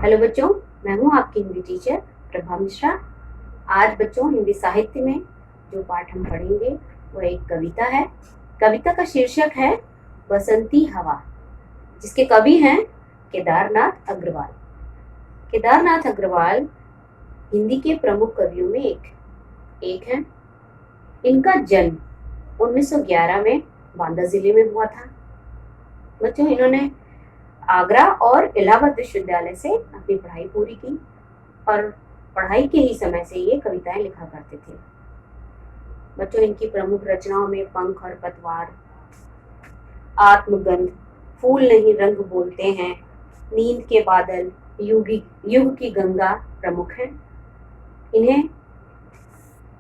Hello बच्चों, मैं हूं आपकी हिंदी टीचर प्रभा मिश्रा। आज बच्चों हिंदी साहित्य में जो पाठ हम पढ़ेंगे वह एक कविता है। कविता का शीर्षक है बसंती हवा, जिसके कवि हैं केदारनाथ अग्रवाल। केदारनाथ अग्रवाल हिंदी के प्रमुख कवियों में एक हैं। इनका जन्म 1911 में बांदा जिले में हुआ था। बच्चों, इन्होंने आगरा और इलाहाबाद विश्वविद्यालय से अपनी पढ़ाई पूरी की और पढ़ाई के ही समय से ये कविताएं लिखा करते थे। बच्चों, इनकी प्रमुख रचनाओं में पंख और पतवार, आत्मगंध, फूल नहीं रंग बोलते हैं, नींद के बादल, युग की गंगा प्रमुख हैं। इन्हें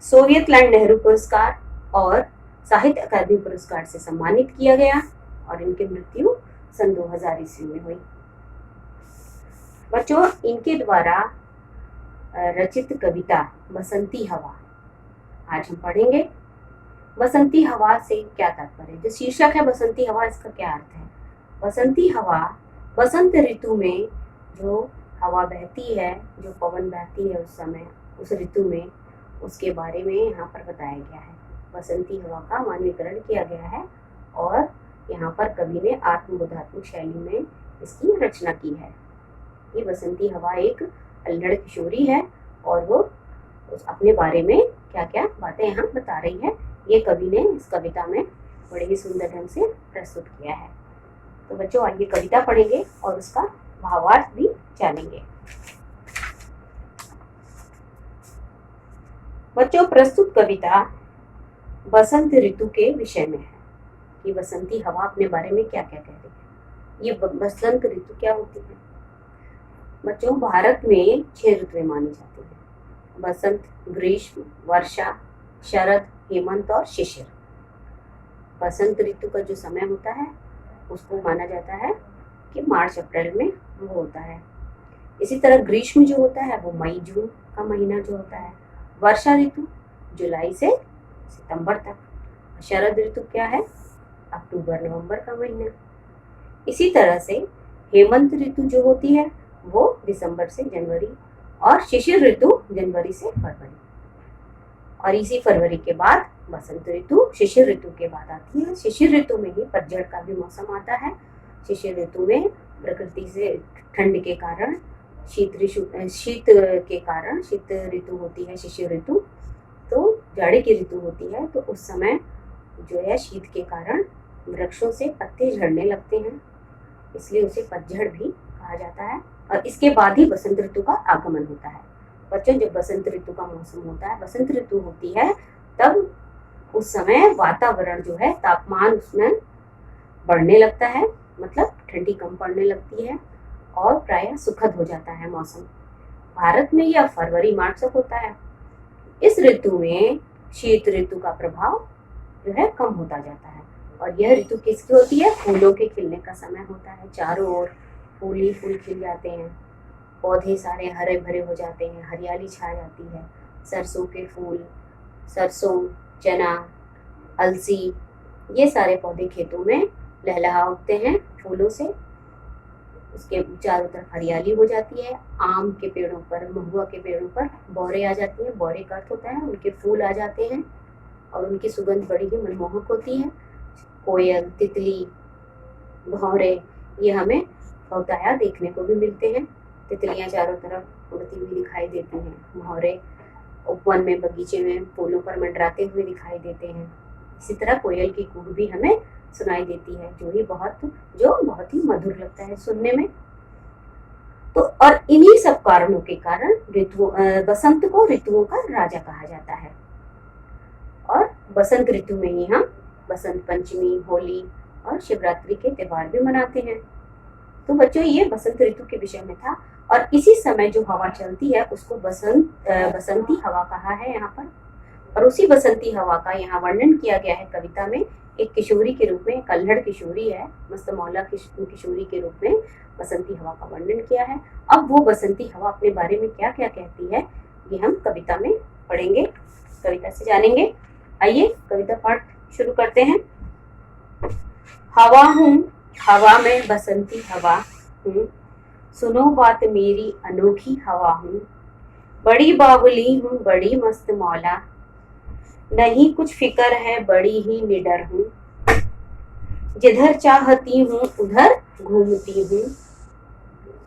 सोवियत लैंड नेहरू पुरस्कार और साहित्य अकादमी पुरस्कार से सम्मानित किया गया और इनकी मृत्यु सन 2000 ईस्वी में हुई। बच्चों, इनके द्वारा रचित कविता बसंती हवा आज हम पढ़ेंगे। बसंती हवा से क्या तात्पर्य? जो शीर्षक है बसंती हवा, इसका क्या अर्थ है? बसंती हवा बसंत ऋतु में जो हवा बहती है, जो पवन बहती है उस समय, उस ऋतु में, उसके बारे में यहाँ पर बताया गया है। बसंती हवा का मानवीकरण किया गया है और यहाँ पर कवि ने आत्मबोधात्मक शैली में इसकी रचना की है। ये बसंती हवा एक अल्हड़ किशोरी है और वो अपने बारे में क्या क्या बातें यहाँ बता रही है, ये कवि ने इस कविता में बड़े ही सुंदर ढंग से प्रस्तुत किया है। तो बच्चों, आइए कविता पढ़ेंगे और उसका भावार्थ भी जानेंगे। बच्चों, प्रस्तुत कविता बसंत ऋतु के विषय में है कि बसंती हवा अपने बारे में क्या क्या कह रही है। ये बसंत ऋतु क्या होती है? बच्चों, भारत में 6 ऋतुएं मानी जाती हैं: बसंत, ग्रीष्म, वर्षा, शरद, हेमंत और शिशिर। बसंत ऋतु का जो समय होता है उसको माना जाता है कि मार्च अप्रैल में वो होता है। इसी तरह ग्रीष्म जो होता है वो मई जून का महीना जो होता है। वर्षा ऋतु जुलाई से सितंबर तक। शरद ऋतु क्या है? अक्टूबर नवंबर का महीना। इसी तरह से हेमंत ऋतु जो होती है वो दिसंबर से जनवरी, और शिशिर ऋतु जनवरी से फरवरी। और इसी फरवरी के बाद बसंत ऋतु शिशिर ऋतु के बाद आती है। शिशिर ऋतु में ही पतझड़ का भी मौसम आता है। शिशिर ऋतु में प्रकृति से ठंड के कारण, शीत ऋतु होती है शिशिर ऋतु, तो जाड़े की ऋतु होती है। तो उस समय जो है शीत के कारण वृक्षों से पत्ते झड़ने लगते हैं, इसलिए उसे पतझड़ भी कहा जाता है। और इसके बाद ही बसंत ऋतु का आगमन होता है। बच्चों, जब बसंत ऋतु का मौसम होता है, बसंत ऋतु होती है, तब उस समय वातावरण जो है, तापमान उसमें बढ़ने लगता है, मतलब ठंडी कम पड़ने लगती है और प्रायः सुखद हो जाता है मौसम। भारत में यह फरवरी मार्च तक होता है। इस ऋतु में शीत ऋतु का प्रभाव जो है कम होता जाता है। और यह ऋतु किसकी होती है? फूलों के खिलने का समय होता है। चारों ओर फूल ही फूल खिल जाते हैं, पौधे सारे हरे भरे हो जाते हैं, हरियाली छा जाती है। सरसों के फूल, सरसों, चना, अलसी, ये सारे पौधे खेतों में लहलहा उठते हैं फूलों से। उसके चारों तरफ हरियाली हो जाती है। आम के पेड़ों पर, महुआ के पेड़ों पर बौरे आ जाती हैं। बौरे का अर्थ होता है उनके फूल आ जाते हैं और उनकी सुगंध बड़ी ही मनमोहक होती है। कोयल, तितली, भौरे, ये हमें बहुतायत देखने को भी मिलते हैं। तितलियां चारों तरफ उड़ती हुई दिखाई देती हैं। भौरे उपवन में, बगीचे में फूलों पर मंडराते हुए दिखाई देते हैं। इसी तरह कोयल की कूक भी हमें सुनाई देती है, जो बहुत ही मधुर लगता है सुनने में। तो और इन्हीं सब कारणों के कारण बसंत को ऋतुओं का राजा कहा जाता है। और बसंत ऋतु में ही हम बसंत पंचमी, होली और शिवरात्रि के त्योहार भी मनाते हैं। तो बच्चों, ये बसंत ऋतु के विषय में था। और इसी समय जो हवा चलती है उसको बसंती हवा कहा है यहाँ पर। और उसी बसंती हवा का यहाँ वर्णन किया गया है कविता में। एक किशोरी के रूप में, एक अल्हड़ किशोरी है, मस्तमौला किशोरी के रूप में बसंती हवा का वर्णन किया है। अब वो बसंती हवा अपने बारे में क्या क्या कहती है, ये हम कविता में पढ़ेंगे, कविता से जानेंगे। आइए कविता पाठ शुरू करते हैं। हवा हूँ, हवा में बसंती हवा हूँ, सुनो बात मेरी अनोखी हवा हूँ, बड़ी बावली हूँ बड़ी मस्त मौला, नहीं कुछ फिक्र है बड़ी ही निडर हूँ, जिधर चाहती हूँ उधर घूमती हूँ,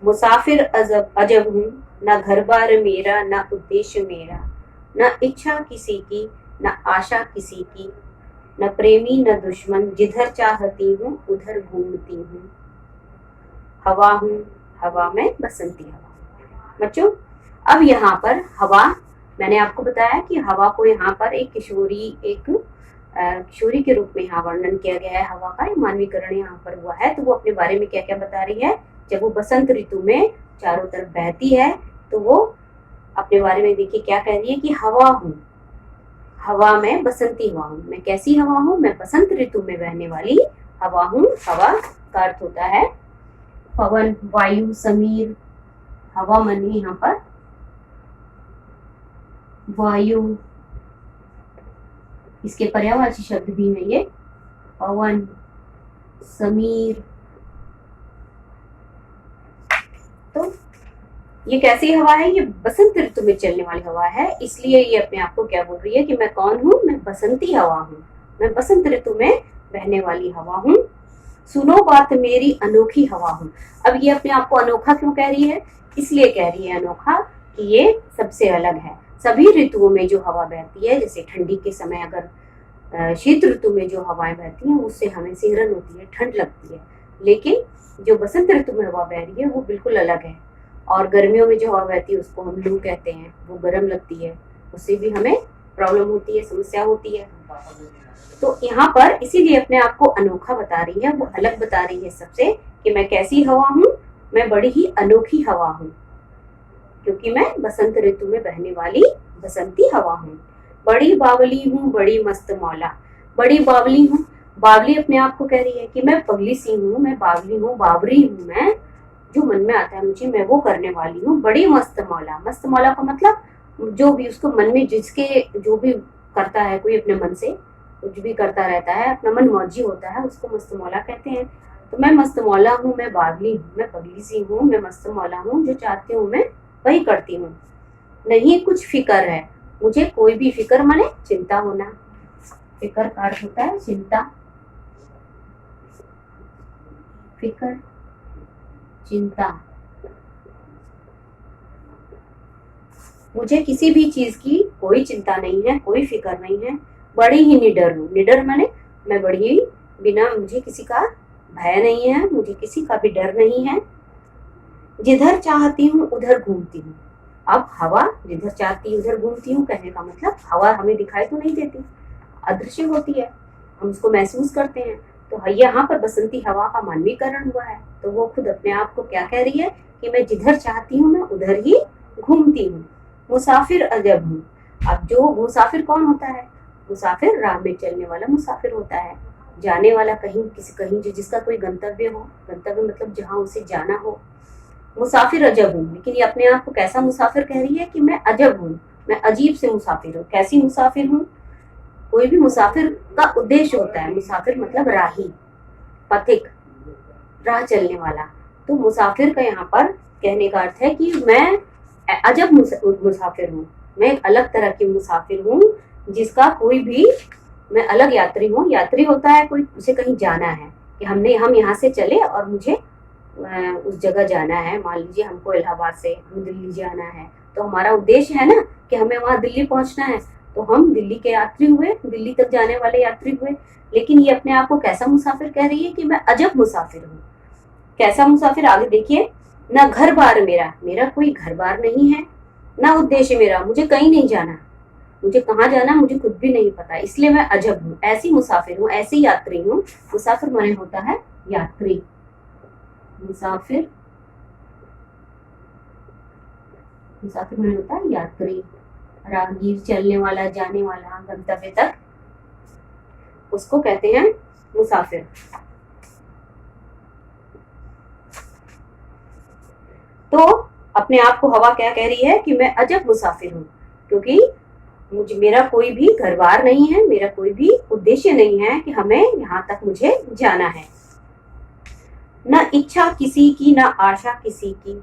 मुसाफिर अजब अजब हूँ, न घर बार मेरा न उद्देश्य मेरा, न इच्छा किसी की न आशा किसी की, न प्रेमी न दुश्मन, जिधर चाहती हूँ उधर घूमती हूँ, हवा हूँ हवा में बसंती हवा। बच्चों अब यहाँ पर हवा, मैंने आपको बताया कि हवा को यहाँ पर एक किशोरी के रूप में यहाँ वर्णन किया गया है। हवा का मानवीकरण यहाँ पर हुआ है। तो वो अपने बारे में क्या क्या बता रही है। जब वो बसंत ऋतु में चारों तरफ बहती है तो वो अपने बारे में देखिए क्या कह रही है कि हवा हूँ, हवा में बसंती हवा हूँ। मैं कैसी हवा हूँ, मैं बसंत ऋतु में बहने वाली हवा हूँ। हवा का अर्थ होता है पवन, वायु, समीर। हवा माने यहाँ पर वायु, इसके पर्यायवाची शब्द भी है ये पवन, समीर। तो ये कैसी हवा है, ये बसंत ऋतु में चलने वाली हवा है। इसलिए ये अपने आप को क्या बोल रही है कि मैं कौन हूँ, मैं बसंती हवा हूँ, मैं बसंत ऋतु में बहने वाली हवा हूँ। सुनो बात मेरी अनोखी हवा हूँ। अब ये अपने आप को अनोखा क्यों कह रही है, इसलिए कह रही है अनोखा कि ये सबसे अलग है। सभी ऋतुओं में जो हवा बहती है, जैसे ठंडी के समय अगर शीत ऋतु में जो हवाएं बहती हैं उससे हमें सिहरन होती है, ठंड लगती है, लेकिन जो बसंत ऋतु में हवा बह रही है वो बिल्कुल अलग है। और गर्मियों में जो हवा बहती है उसको हम लू कहते हैं, वो गर्म लगती है, उससे भी हमें प्रॉब्लम होती है, समस्या होती है। तो यहाँ पर इसीलिए अपने आप को अनोखा बता रही है, वो अलग बता रही है सबसे कि मैं कैसी हवा हूँ, मैं बड़ी ही अनोखी हवा हूँ, क्योंकि मैं बसंत ऋतु में बहने वाली बसंती हवा हूँ। बड़ी बावली हूँ बड़ी मस्त मौला। बड़ी बावली हूँ, बावली अपने आप को कह रही है कि मैं पगली सी हूँ, मैं बावली हूँ, बावरी हूँ, मैं जो मन में आता है मुझे मैं वो करने वाली हूँ। बड़ी मस्त मौला, मस्त मौला का मतलब जो भी उसको मन में जिसके जो भी करता है, कोई अपने मन से कुछ भी करता रहता है, अपना मन मौजी होता है, उसको मस्त मौला कहते हैं। तो मैं मस्त मौला हूँ, मैं बावली हूँ, मैं पगली सी हूँ, मैं मस्त मौला हूँ, जो चाहती हूँ मैं वही करती हूँ। नहीं कुछ फिक्र है, मुझे कोई भी फिक्र माने चिंता होना। फिक्र का अर्थ होता है चिंता, फिक्र चिंता। मुझे किसी भी चीज की कोई चिंता नहीं है, कोई फिक्र नहीं है। बड़ी ही निडर हूँ, निडर माने मैं बड़ी बिना, मुझे किसी का भय नहीं है, मुझे किसी का भी डर नहीं है। जिधर चाहती हूँ उधर घूमती हूँ। अब हवा जिधर चाहती है उधर घूमती हूँ कहने का मतलब हवा हमें दिखाई तो नहीं देती, अदृश्य होती है, हम उसको महसूस करते हैं। तो यहाँ पर बसंती हवा का मानवीकरण हुआ है। तो वो खुद अपने आप को क्या कह रही है कि मैं जिधर चाहती हूँ मैं उधर ही घूमती हूँ। मुसाफिर अजब हूँ। अब जो मुसाफिर कौन होता है, मुसाफिर राह में चलने वाला मुसाफिर होता है, जाने वाला कहीं किसी कहीं जिसका कोई गंतव्य हो, गंतव्य मतलब जहाँ उसे जाना हो। मुसाफिर अजब हूँ, लेकिन ये अपने आप को कैसा मुसाफिर कह रही है कि मैं अजब हूँ, मैं अजीब से मुसाफिर हूँ। कैसी मुसाफिर हूँ, कोई भी मुसाफिर का उद्देश्य होता है, मुसाफिर मतलब राही, पथिक, राह चलने वाला। तो मुसाफिर का यहाँ पर कहने का अर्थ है कि मैं अजब मुसाफिर हूँ, मैं एक अलग तरह की मुसाफिर हूँ, जिसका कोई भी, मैं अलग यात्री हूँ। यात्री होता है कोई, उसे कहीं जाना है कि हम यहाँ से चले और मुझे उस जगह जाना है। मान लीजिए हमको इलाहाबाद से हम दिल्ली जाना है, तो हमारा उद्देश्य है ना कि हमें वहां दिल्ली पहुंचना है, तो हम दिल्ली के यात्री हुए, दिल्ली तक जाने वाले यात्री हुए। लेकिन ये अपने आप को कैसा मुसाफिर कह रही है कि मैं अजब मुसाफिर हूँ। कैसा मुसाफिर, आगे देखिए। न घर बार मेरा, मेरा कोई घर बार नहीं है, ना उद्देश्य मेरा, मुझे कहीं नहीं जाना, मुझे कहाँ जाना मुझे खुद भी नहीं पता, इसलिए मैं अजब हूँ, ऐसी मुसाफिर हूँ, ऐसी यात्री हूँ। मुसाफिर माने होता है यात्री, मुसाफिर, मुसाफिर माने होता है यात्री, राहगीर, चलने वाला, जाने वाला गंतव्य तक, उसको कहते हैं मुसाफिर। तो अपने आप को हवा क्या कह रही है कि मैं अजब मुसाफिर हूँ, क्योंकि मुझे, मेरा कोई भी घर बार नहीं है, मेरा कोई भी उद्देश्य नहीं है कि हमें यहाँ तक मुझे जाना है। न इच्छा किसी की न आशा किसी की,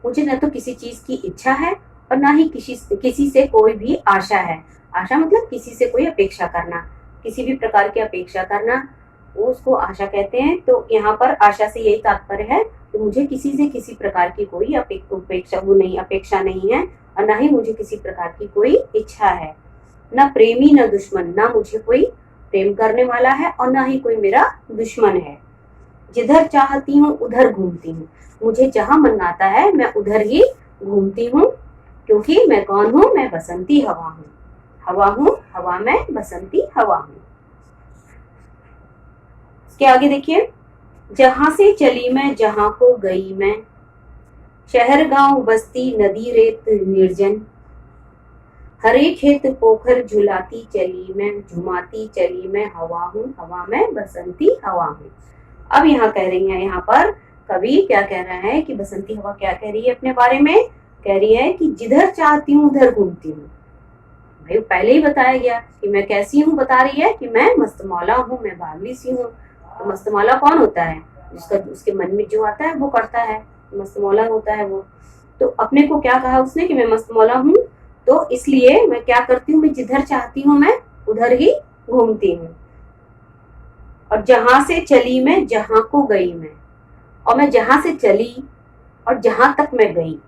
मुझे न तो किसी चीज की इच्छा है और ना ही किसी से कोई भी आशा है। आशा मतलब किसी से कोई अपेक्षा करना, किसी भी प्रकार की अपेक्षा करना, वो उसको आशा कहते हैं। तो यहाँ पर आशा से यही तात्पर्य है कि मुझे किसी से किसी प्रकार की कोई अपेक्षा नहीं है और ना ही मुझे किसी प्रकार की कोई इच्छा है। न प्रेमी न दुश्मन, ना मुझे कोई प्रेम करने वाला है और ना ही कोई मेरा दुश्मन है। जिधर चाहती हूँ उधर घूमती हूँ, मुझे जहाँ मन आता है मैं उधर ही घूमती हूँ, क्योंकि मैं कौन हूँ, मैं बसंती हवा हूँ। हवा हूँ, हवा में बसंती हवा हूँ। इसके आगे देखिए, जहां से चली मैं जहां को गई मैं, शहर गांव बस्ती नदी रेत निर्जन, हरे खेत पोखर झुलाती चली मैं, झुमाती चली मैं, हवा हूँ, हवा में बसंती हवा हूँ। अब यहाँ कह रही है, यहाँ पर कवि क्या कह रहा है कि बसंती हवा क्या कह रही है अपने बारे में, कह रही है कि जिधर चाहती हूँ उधर घूमती हूँ। भाई पहले ही बताया गया कि मैं कैसी हूँ, बता रही है कि मैं मस्तमौला हूँ, मैं बावली सी हूँ। तो मस्तमौला कौन होता है, जिसका उसके मन में जो आता है वो करता है, मस्तमौला होता है वो। तो अपने को क्या कहा उसने कि मैं मस्तमौला हूँ, तो इसलिए मैं क्या करती हूँ, मैं जिधर चाहती हूँ मैं उधर ही घूमती हूँ। और जहां से चली मैं जहां को गई मैं, और मैं जहां से चली और जहां तक मैं गई,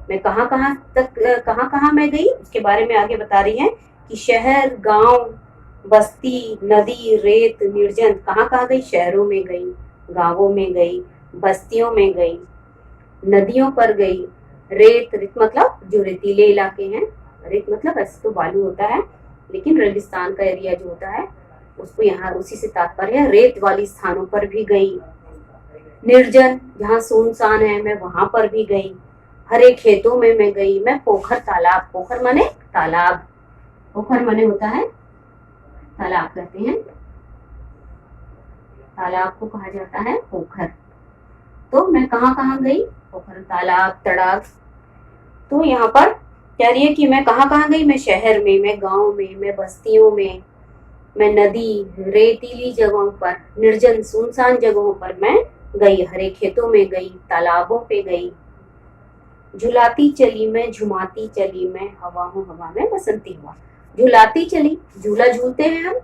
मैं कहाँ कहाँ मैं गई उसके बारे में आगे बता रही है कि शहर गांव बस्ती नदी रेत निर्जन, कहाँ गई, शहरों में गई, गांवों में गई, बस्तियों में गई, नदियों पर गई। रेत रेत मतलब जो रेतीले इलाके हैं, रेत मतलब ऐसे तो बालू होता है, लेकिन रेगिस्तान का एरिया जो होता है उसको यहाँ उसी से तात्पर्य है, रेत वाली स्थानों पर भी गई। निर्जन जहाँ सुनसान है मैं वहां पर भी गई। हरे खेतों में मैं गई, मैं पोखर तालाब, पोखर माने तालाब, पोखर माने होता है तालाब, कहते हैं तालाब को कहा जाता है पोखर। तो मैं कहाँ गई, पोखर तालाब तड़ाग। तो यहाँ पर कह रही है कि मैं कहाँ गई, मैं शहर में, मैं गांव में, मैं बस्तियों में, मैं नदी रेतीली जगहों पर, निर्जन सुनसान जगहों पर मैं गई, हरे खेतों में गई, तालाबों पे गई। झुलाती चली मैं झुमाती चली मैं, हवा हूँ, हवा में बसंती हवा। झुलाती चली, झूला झूलते हैं हम,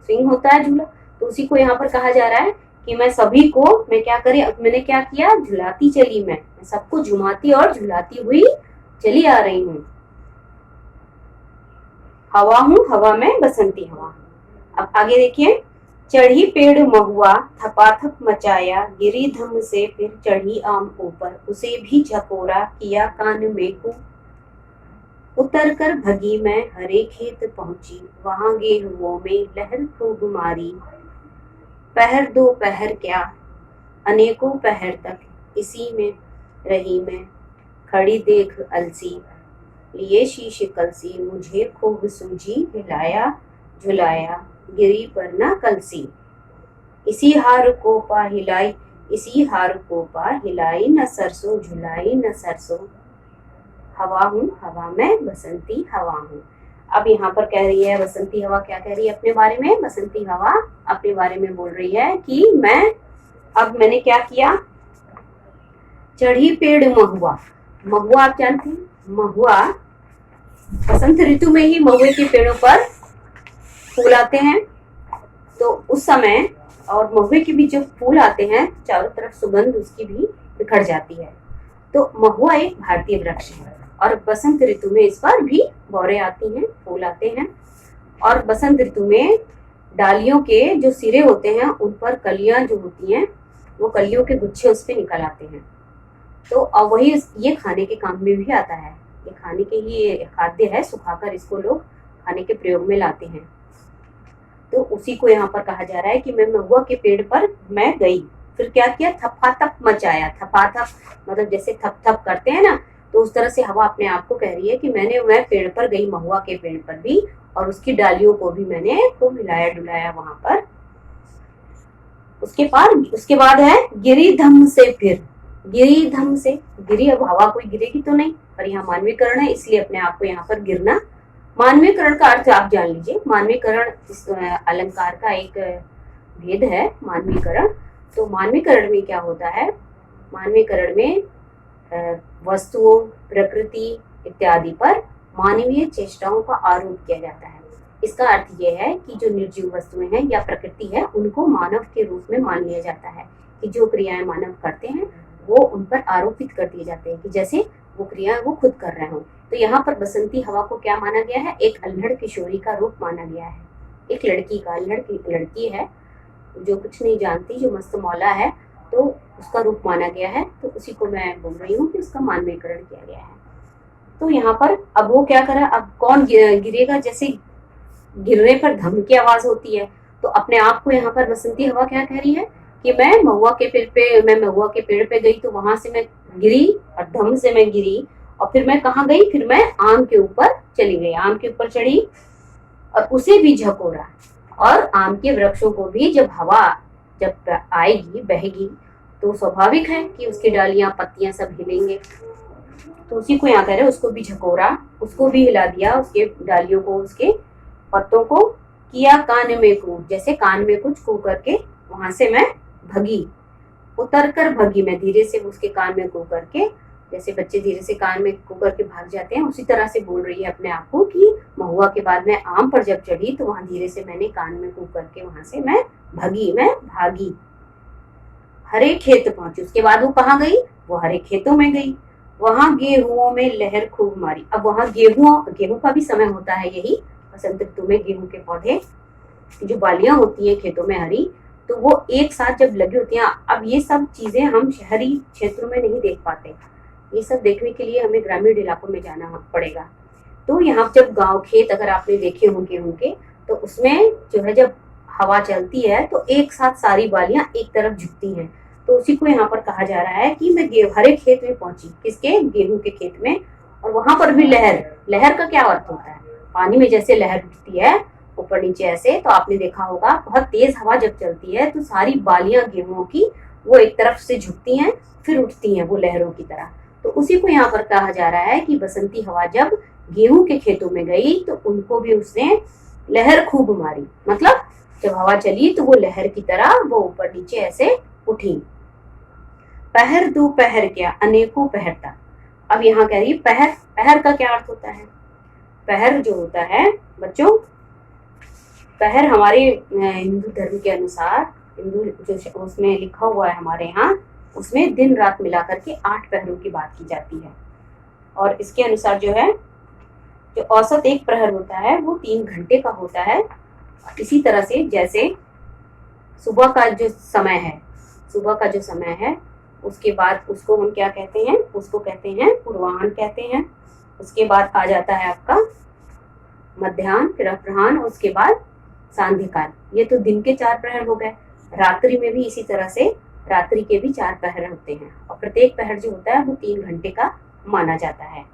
स्विंग होता है झूला, तो उसी को यहाँ पर कहा जा रहा है कि मैं सभी को, मैं क्या करी, मैंने क्या किया, झुलाती चली मैं सबको झुमाती और झुलाती हुई चली आ रही हूँ। हवा हूँ, हवा में बसंती हवा। अब आगे देखिए, चढ़ी पेड़ महुआ थपाथप मचाया, गिरी धम से फिर चढ़ी आम ऊपर, उसे भी झकोरा किया कान में को। उतर कर भगी मैं हरे खेत पहुंची, वहां गेहुओं में लहर खूब मारी। पहर दो पहर क्या अनेकों पहर तक इसी में रही मैं, खड़ी देख अलसी लिए शीश कलसी, मुझे खूब सूझी हिलाया झुलाया, गिरी पर न कलसी। इसी हार को पा हिलाई, इसी हार को पा हिलाई न सरसों, झुलाई न सरसों। हवा हूँ, हवा में बसंती हवा हूँ। अब यहाँ पर कह रही है बसंती हवा क्या कह रही है अपने बारे में, बसंती हवा अपने बारे में बोल रही है कि मैंने क्या किया, चढ़ी पेड़ महुआ। महुआ आप जानते हैं, महुआ बसंत ऋतु में ही महुए के पेड़ों पर फूल आते हैं। तो उस समय और महुए के भी जो फूल आते हैं चारों तरफ सुगंध उसकी भी बिखर जाती है। तो महुआ एक भारतीय वृक्ष है और बसंत ऋतु में इस पर भी बौरे आती हैं, फूल आते हैं। और बसंत ऋतु में डालियों के जो सिरे होते हैं उन पर कलियां जो होती हैं वो कलियों के गुच्छे उस पे निकल आते हैं। तो वही ये खाने के काम में भी आता है, ये खाने के ही खाद्य है, सुखाकर इसको लोग खाने के प्रयोग में लाते हैं। तो उसी को यहाँ पर कहा जा रहा है कि मैं महुआ के पेड़ पर मैं गई, फिर क्या किया, थपाथप मचाया। थपाथप मतलब जैसे थप थप करते हैं ना, तो उस तरह से हवा अपने आप को कह रही है कि मैं पेड़ पर गई, महुआ के पेड़ पर भी, और उसकी डालियों को भी मैंने खूब हिलाया डुलाया वहां पर। उसके बाद है गिरी धम से फिर, गिरी धम से, गिरी अब हवा कोई गिरेगी तो नहीं, पर यहाँ मानवीकरण है इसलिए अपने आप को यहाँ पर गिरना। मानवीकरण का अर्थ आप जान लीजिए, मानवीकरण इस अलंकार का एक भेद है। मानवीकरण तो मानवीकरण में क्या होता है, मानवीकरण में वस्तुओं, प्रकृति इत्यादि पर मानवीय चेष्टाओं का आरोप किया जाता है। इसका अर्थ यह है कि जो निर्जीव वस्तुएं हैं या प्रकृति है, उनको मानव के रूप में मान लिया जाता है कि जो क्रियाएं मानव करते हैं वो उन पर आरोपित कर दिए जाते हैं कि जैसे वो क्रिया वो खुद कर रहे हों। तो यहाँ पर बसंती हवा को क्या माना गया है, एक अल्हड़ किशोरी का रूप माना गया है, एक लड़की का, लड़की है जो कुछ नहीं जानती, जो मस्त मौला है, तो उसका रूप माना गया है। तो उसी को मैं बोल रही हूँ कि उसका मानवीकरण किया गया है। तो यहाँ पर अब वो क्या करा, अब कौन गिरेगा, जैसे गिरने पर धम की आवाज होती है, तो अपने आप को यहाँ पर बसंती हवा क्या कह रही है कि मैं महुआ के पेड़ पे गई, तो वहां से मैं गिरी और धम से मैं गिरी, और फिर मैं कहाँ गई, फिर मैं आम के ऊपर चली गई, आम के ऊपर चढ़ी और उसे भी झकोरा। और आम के वृक्षों को भी जब हवा जब आएगी, बहेगी, तो स्वाभाविक है कि उसकी डालियां, पत्तियां सब हिलेंगे। तो उसी को यहाँ कह रहे, उसको भी झकोरा, उसको भी हिला दिया, उसके डालियों को, उसके पत्तों को, किया कान में कूद, जैसे कान में कुछ कू करके वहां से मैं भगी, उतर कर भगी, मैं धीरे से उसके कान में कू करके, जैसे बच्चे धीरे से कान में कू करके भाग जाते हैं, उसी तरह से बोल रही है अपने आप को कि महुआ के बाद मैं आम पर जब चढ़ी तो वहां धीरे से मैंने कान में कू करके वहां से मैं भगी, मैं भागी, हरे खेत पहुंची। उसके बाद वो कहाँ गई, वो हरे खेतों में गई, वहां गेहूं में लहर खूब मारी। अब वहां गेहूं का भी समय होता है, यही बसंत ऋतु में गेहूं के पौधे, जो बालियां होती है खेतों में हरी, तो वो एक साथ जब लगी होती हैं। अब ये सब चीजें हम शहरी क्षेत्रों में नहीं देख पाते, ये सब देखने के लिए हमें ग्रामीण इलाकों में जाना पड़ेगा। तो यहाँ जब गांव खेत अगर आपने देखे होंगे उनके, तो उसमें जो है जब हवा चलती है तो एक साथ सारी बालियां एक तरफ झुकती हैं। तो उसी को यहाँ पर कहा जा रहा है कि मैं हरे खेत में पहुंची, किसके, गेहूं के खेत में, और वहां पर भी लहर, लहर का क्या अर्थ होता है, पानी में जैसे लहर उठती है ऊपर नीचे ऐसे, तो आपने देखा होगा बहुत तेज हवा जब चलती है तो सारी बालियां गेहूं की वो एक तरफ से झुकती हैं, फिर उठती हैं वो लहरों की तरह। तो उसी को यहाँ पर कहा जा रहा है कि बसंती हवा जब गेहूं के खेतों में गई तो उनको भी उसने लहर खूब मारी, मतलब जब हवा चली तो वो लहर की तरह वो ऊपर नीचे ऐसे उठी। पहर दो पहर क्या, अनेकों पहर तक। अब यहाँ कह रही पहर, पहर का क्या अर्थ होता है, पहर जो होता है बच्चों, पहर हमारे हिंदू धर्म के अनुसार, हिंदू जो उसमें लिखा हुआ है हमारे यहाँ, उसमें दिन रात मिलाकर के 8 पहरों की बात की जाती है। और इसके अनुसार जो है, जो औसत एक प्रहर होता है वो 3 घंटे का होता है। इसी तरह से जैसे सुबह का जो समय है, सुबह का जो समय है, उसके बाद उसको हम क्या कहते हैं, उसको कहते हैं पूर्वाह्न कहते हैं। उसके बाद आ जाता है आपका मध्याह्न, फिर अपराह्न, उसके बाद सांध्य काल। ये तो दिन के 4 प्रहर हो गए। रात्रि में भी इसी तरह से रात्रि के भी 4 पहर होते हैं, और प्रत्येक पहर जो होता है वो 3 घंटे का माना जाता है,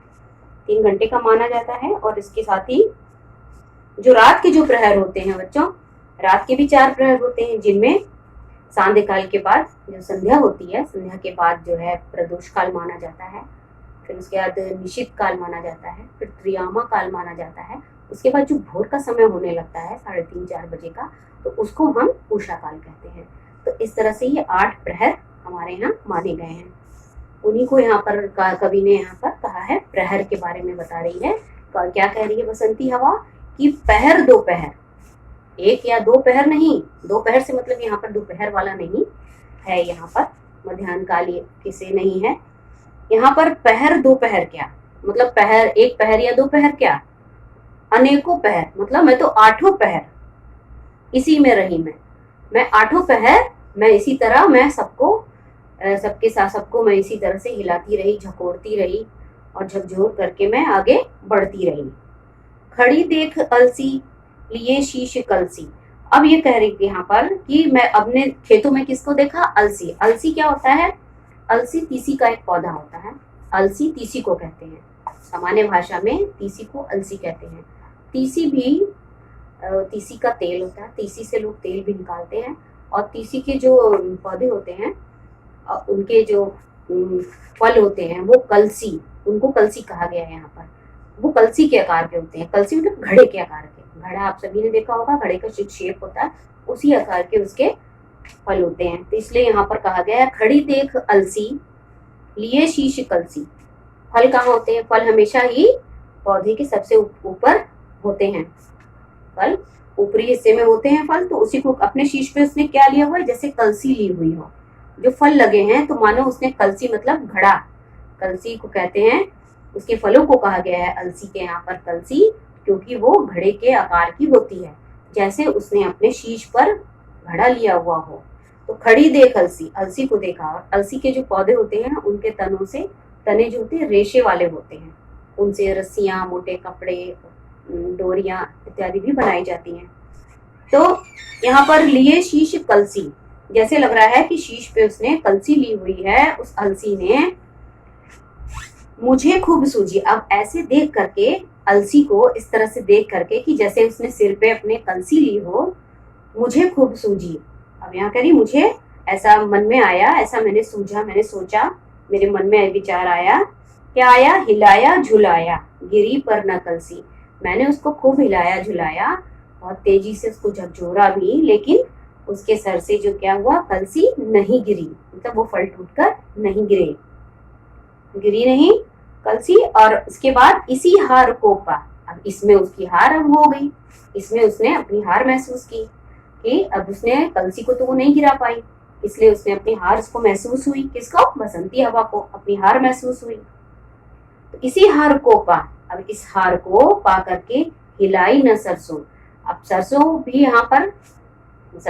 3 घंटे का माना जाता है। और इसके साथ ही जो रात के जो प्रहर होते हैं बच्चों, रात के भी 4 प्रहर होते हैं, जिनमें सांध्य काल के बाद जो संध्या होती है, संध्या के बाद जो है प्रदोष काल माना जाता है, फिर उसके बाद निशित काल माना जाता है, फिर त्रियामा काल माना जाता है। उसके बाद जो भोर का समय होने लगता है 3:30-4 बजे का, तो उसको हम उषा काल कहते हैं। तो इस तरह से ये 8 प्रहर हमारे यहाँ माने गए हैं। उन्हीं को यहाँ पर कवि ने यहाँ पर कहा है, प्रहर के बारे में बता रही है। क्या कह रही है बसंती हवा कि पहर दो पहर, 1 या 2 पहर नहीं, 2 पहर से मतलब यहाँ पर दोपहर वाला नहीं है, यहाँ पर मध्याह्न काल किसे नहीं है। यहाँ पर पहर दो पहर क्या मतलब, पहर 1 पहर या 2 पहर क्या, अनेकों पहर, मतलब मैं तो 8 पहर इसी में रही, मैं 8 पहर मैं इसी तरह, मैं सबको सबके साथ सबको मैं इसी तरह से हिलाती रही, झकोड़ती रही और झकझोर करके मैं आगे बढ़ती रही। खड़ी देख अलसी लिए शीश कलसी। अब ये कह रही थी यहाँ पर कि मैं अपने खेतों में किसको देखा, अलसी। अलसी क्या होता है, अलसी तीसी का एक पौधा होता है, अलसी तीसी को कहते हैं, सामान्य भाषा में तीसी को अलसी कहते हैं। तीसी भी, तीसी का तेल होता है, तीसी से लोग तेल भी निकालते हैं। और तीसी के जो पौधे होते हैं, उनके जो फल होते हैं वो कलसी, उनको कलसी कहा गया है यहाँ पर। वो कलसी के आकार के होते हैं, कलसी मतलब घड़े के आकार के। घड़ा आप सभी ने देखा होगा, घड़े का शेप होता है, उसी आकार के उसके फल होते हैं। तो इसलिए यहाँ पर कहा गया है खड़ी देख अलसी लिए शीश कलसी। फल कहाँ होते हैं? फल हमेशा ही पौधे के सबसे ऊपर होते हैं। फल ऊपरी हिस्से में होते हैं फल, तो उसी को अपने शीश पे उसने क्या लिया हुआ है? जैसे कलसी ली हुई हो। जो फल लगे हैं तो मानो उसने कलसी मतलब घड़ा, कलसी को कहते हैं। उसके फलों को कहा गया है अलसी के यहाँ पर कलसी, क्योंकि वो घड़े के आकार की होती है, जैसे उसने अपने शीश पर घड़ा लिया हुआ हो। तो खड़ी देख अलसी, अलसी को देखा। और अलसी के जो पौधे होते हैं उनके तनों से, तने जो होते हैं रेशे वाले होते हैं, उनसे रस्सियां, मोटे कपड़े, डोरियां इत्यादि भी बनाई जाती हैं। तो यहाँ पर लिए शीश कलसी, जैसे लग रहा है कि शीश पे उसने कलसी ली हुई है उस अलसी ने। मुझे खूब सूझी, अब ऐसे देख करके अलसी को इस तरह से देख करके कि जैसे उसने सिर पे अपने कलसी ली हो, मुझे खूब सूझी। अब यहाँ करी मुझे ऐसा मन में आया, ऐसा मैंने सूझा, मैंने सोचा, मेरे मन में विचार आया। क्या आया? हिलाया झुलाया गिरी पर न कलसी। मैंने उसको खूब हिलाया झुलाया, बहुत तेजी से उसको झकझोरा भी, लेकिन उसके सर से जो क्या हुआ? कलसी नहीं गिरी, मतलब वो फल टूटकर नहीं गिरी नहीं कलसी। और उसके बाद इसी हार को पा, अब इसमें उसकी हार अब हो गई, इसमें उसने अपनी हार महसूस की कि अब उसने कलसी को तो वो नहीं गिरा पाई, इसलिए उसने अपनी हार उसको महसूस हुई। किसको? बसंती हवा को अपनी हार महसूस हुई। तो इसी हार को पा, अब इस हार को पा करके हिलाई न सरसों। अब सरसों भी यहाँ पर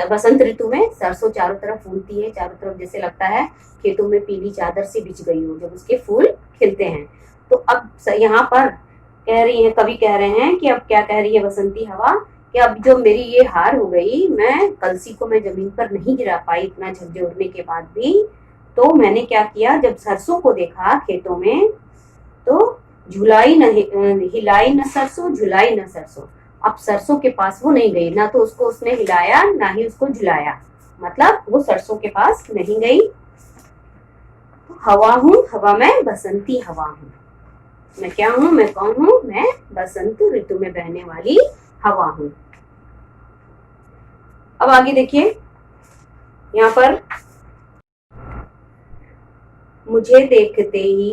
बसंत ऋतु में सरसों चारों तरफ फूलती है, चारों तरफ जैसे लगता है खेतों में पीली चादर से बिछ गई हो जब उसके फूल खिलते हैं। तो अब यहाँ पर कह रही है, कवि कह रहे हैं कि अब क्या कह रही है बसंती हवा कि अब जो मेरी ये हार हो गई, मैं कलसी को मैं जमीन पर नहीं गिरा पाई इतना झकझोरने के बाद भी, तो मैंने क्या किया? जब सरसों को देखा खेतों में तो झुलाई न हिलाई न सरसों, झुलाई न सरसों। अब सरसों के पास वो नहीं गई, ना तो उसको उसने हिलाया ना ही उसको झुलाया, मतलब वो सरसों के पास नहीं गई। हवा हूँ, हवा में बसंती हवा हूँ। मैं क्या हूँ? मैं कौन हूँ? मैं बसंत ऋतु में बहने वाली हवा हूँ। अब आगे देखिए, यहाँ पर मुझे देखते ही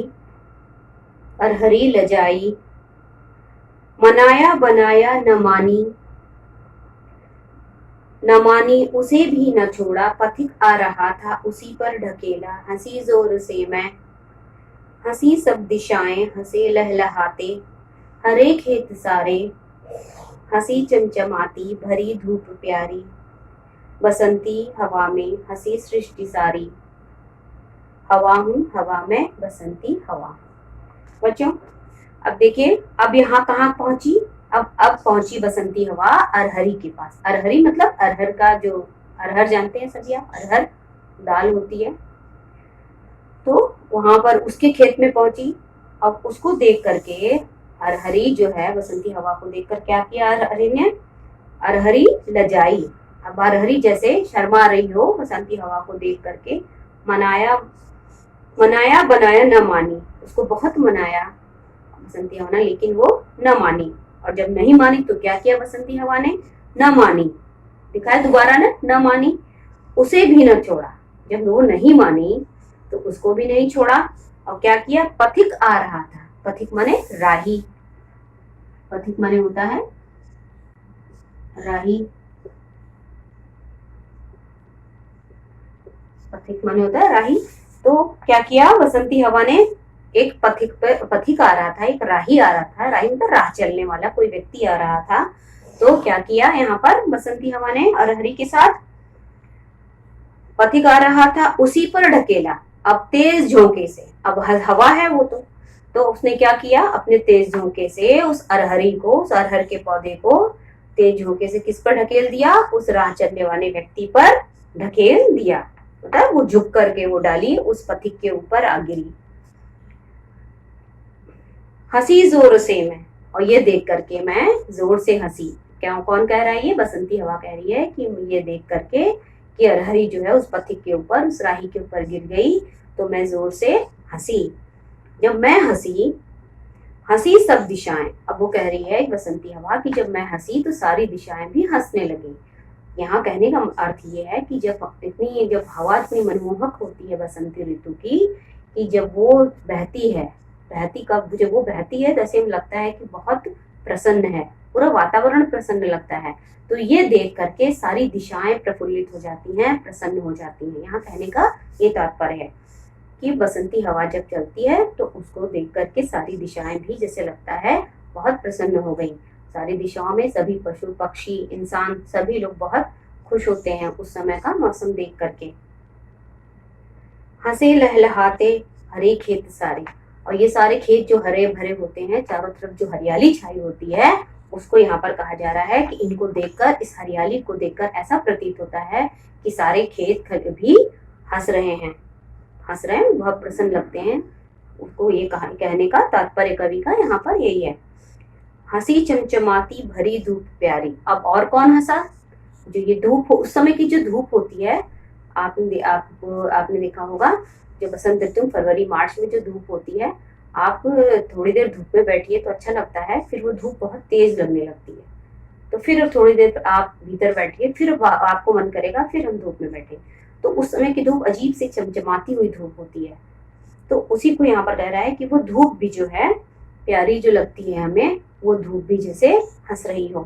अरहरी लजाई, मनाया बनाया न मानी, न मानी उसे भी न छोड़ा, पथिक आ रहा था उसी पर ढकेला। हंसी जोर से मैं, हंसी सब दिशाएं, हंसे लहलहाते हरे खेत सारे, हंसी चमचमाती भरी धूप प्यारी, बसंती हवा में हंसी सृष्टि सारी। हवा हूँ, हवा में बसंती हवा। बच्चों अब देखिए, अब यहाँ कहाँ पहुंची? अब पहुंची बसंती हवा अरहरी के पास। अरहरी मतलब अरहर का जो, अरहर जानते हैं सभी आप, अरहर दाल होती है, तो वहां पर उसके खेत में पहुंची। अब उसको देख करके अरहरी जो है, बसंती हवा को देखकर क्या किया अरहरी ने? अरहरी लजाई। अब अरहरी जैसे शर्मा रही हो बसंती हवा को देख करके। मनाया बनाया न मानी, उसको बहुत मनाया बसंती हवा ने, लेकिन वो न मानी। और जब नहीं मानी तो क्या किया बसंती हवा ने? न मानी, दिखाया दोबारा न मानी, उसे भी न छोड़ा। जब वो नहीं मानी तो उसको भी नहीं छोड़ा। और क्या किया? पथिक आ रहा था, पथिक माने राही, पथिक माने होता है राही, पथिक माने होता है राही। तो क्या किया बसंती हवा ने? एक पथिक आ रहा था, एक राही आ रहा था, राही मतलब राह चलने वाला कोई व्यक्ति आ रहा था। तो क्या किया यहाँ पर बसंती हवा ने अरहरी के साथ? पथिक आ रहा था उसी पर ढकेला, अब तेज झोंके से। अब हवा है वो तो उसने क्या किया? अपने तेज झोंके से उस अरहरी को, उस अरहर के पौधे को तेज झोंके से किस पर ढकेल दिया? उस राह चलने वाले व्यक्ति पर ढकेल दिया, मतलब वो झुक करके वो डाली उस पथिक के ऊपर आ गिरी। हंसी जोर से मैं, और ये देख करके मैं जोर से हंसी। क्या कौन कह रहा है? ये बसंती हवा कह रही है कि ये देख करके कि अरहरी जो है उस पथिक के ऊपर, उस राही के ऊपर गिर गई, तो मैं जोर से हंसी। जब मैं हंसी, हंसी सब दिशाएं, अब वो कह रही है बसंती हवा कि जब मैं हंसी तो सारी दिशाएं भी हंसने लगी। यहाँ कहने का अर्थ ये है कि जब हवा इतनी मनमोहक होती है बसंती ऋतु की, कि जब वो बहती है, जब वो बहती है तो ऐसे लगता है कि बहुत प्रसन्न है, पूरा वातावरण प्रसन्न लगता है। तो ये देख करके सारी दिशाएं प्रफुल्लित हो जाती हैं, प्रसन्न हो जाती हैं। यहाँ कहने का ये तात्पर्य है कि बसंती हवा जब चलती है तो उसको देख करके सारी दिशाएं भी जैसे लगता है बहुत प्रसन्न हो गई। सारी दिशाओं में सभी पशु पक्षी इंसान सभी लोग बहुत खुश होते हैं उस समय का मौसम देख करके। हंसे लहलहाते हरे खेत सारे, और ये सारे खेत जो हरे भरे होते हैं, चारों तरफ जो हरियाली छाई होती है, उसको यहाँ पर कहा जा रहा है कि इनको देखकर, इस हरियाली को देखकर ऐसा प्रतीत होता है कि सारे खेत भी हंस रहे हैं, बहुत प्रसन्न लगते हैं। उसको ये कहने का तात्पर्य कवि का यहाँ पर यही है। हंसी चमचमाती भरी धूप प्यारी। अब और कौन हंसा? जो ये धूप, उस समय की जो धूप होती है, आपने देखा होगा, जो बसंत ऋतु फरवरी मार्च में जो धूप होती है, आप थोड़ी देर धूप में बैठिए तो अच्छा लगता है, फिर वो धूप बहुत तेज लगने लगती है, तो फिर थोड़ी देर आप भीतर बैठिए, फिर आपको मन करेगा फिर हम धूप में बैठे। तो उस समय की धूप अजीब से चमचमाती हुई धूप होती है। तो उसी को यहाँ पर कह रहा है कि वो धूप भी जो है प्यारी जो लगती है हमें, वो धूप भी जैसे हंस रही हो,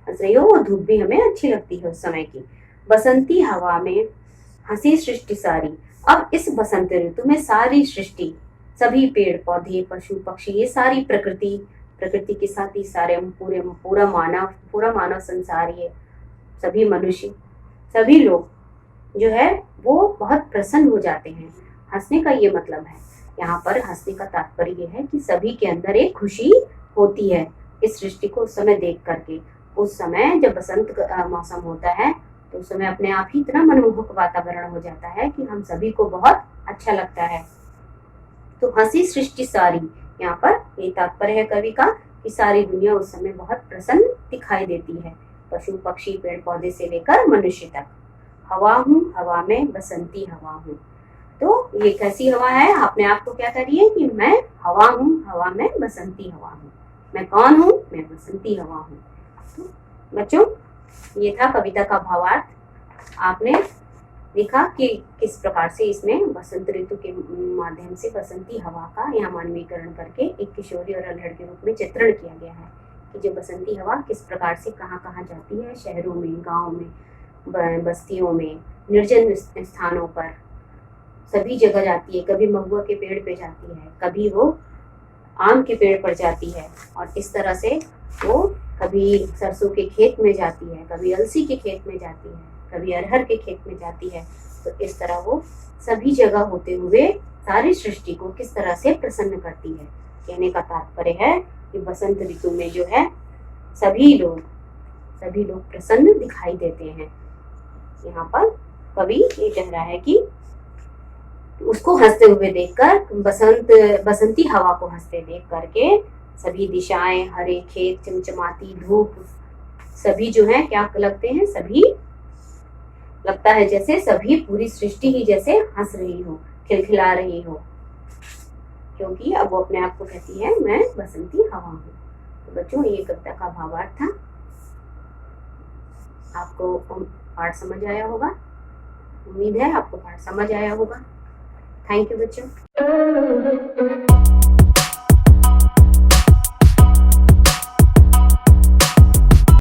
वो धूप भी हमें अच्छी लगती है उस समय की। बसंती हवा में हंसी सृष्टि सारी। अब इस बसंत ऋतु में सारी सृष्टि, सभी पेड़ पौधे पशु पक्षी, ये सारी प्रकृति के साथ ही सारे पूरा मानव संसार, ये सभी मनुष्य, सभी लोग जो है वो बहुत प्रसन्न हो जाते हैं। हंसने का ये मतलब है, यहाँ पर हंसने का तात्पर्य ये है कि सभी के अंदर एक खुशी होती है इस सृष्टि को उस समय देख करके। उस समय जब बसंत का मौसम होता है तो उस समय अपने आप ही इतना मनमोहक वातावरण हो जाता है कि हम सभी को बहुत अच्छा लगता है। तो हंसी सृष्टि सारी, यहाँ पर ये तात्पर्य है कवि का कि सारी दुनिया उस समय बहुत प्रसन्न दिखाई देती है, पशु पक्षी पेड़ पौधे से लेकर मनुष्य तक। हवा हूँ हवा में बसंती हवा हूँ। तो ये कैसी हवा है? अपने आप को क्या करिए कि मैं हवा हूँ, हवा में बसंती हवा हूँ। मैं कौन हूँ? मैं बसंती हवा हूँ। तो बच्चों, ये था कविता का भावार्थ। आपने देखा कि किस प्रकार से इसमें बसंत ऋतु के माध्यम से बसंती हवा का यहाँ मानवीकरण करके एक किशोरी और अल्हड़ के रूप में चित्रण किया गया है कि जो बसंती हवा किस प्रकार से कहाँ कहाँ जाती है, शहरों में, गाँव में, बस्तियों में, निर्जन स्थानों पर, सभी जगह जाती है। कभी महुआ के पेड़ पे जाती है, कभी वो आम के पेड़ पर जाती है, और इस तरह से वो कभी सरसों के खेत में जाती है, कभी अलसी के खेत में जाती है, कभी अरहर के खेत में जाती है। तो इस तरह वो सभी जगह होते हुए सारी सृष्टि को किस तरह से प्रसन्न करती है। कहने का तात्पर्य है कि बसंत ऋतु में जो है सभी लोग प्रसन्न दिखाई देते हैं। यहाँ पर कवि ये कह रहा है कि उसको हंसते हुए देखकर, बसंती हवा को हंसते देख करके सभी दिशाएं, हरे खेत, चमचमाती धूप, सभी जो है क्या लगते हैं, सभी लगता है जैसे सभी पूरी सृष्टि ही जैसे हंस रही हो, खिलखिला रही हो, क्योंकि अब वो अपने आप को कहती है मैं बसंती हवा हूँ। तो बच्चों, ये कविता का भावार्थ था। आपको पाठ समझ आया होगा, उम्मीद है आपको पाठ समझ आया होगा। थैंक यू बच्चों।